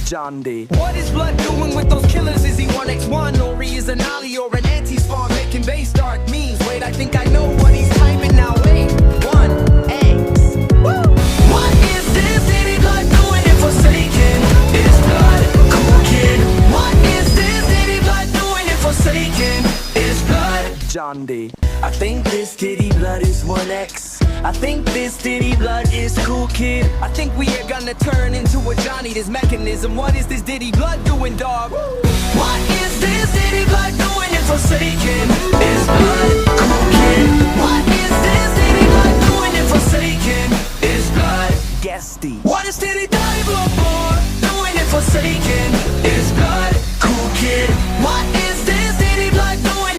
John D. What is Blood doing with those killers? Is he 1x1 or he is an Ollie or an anti-spawn making base dark memes? Wait, I think I know what he's typing now. Wait, 1x. Woo! What is this Diddy Blood doing in Forsaken? Is Blood cool kid? What is this Diddy Blood doing in Forsaken? Is Blood John D. I think this Diddy Blood is 1x. I think this Diddy Blood is cool kid. I think we are gonna turn into a Johnny, this mechanism. What is this Diddy Blood doing, dog? What is this Diddy Blood doing in Forsaken?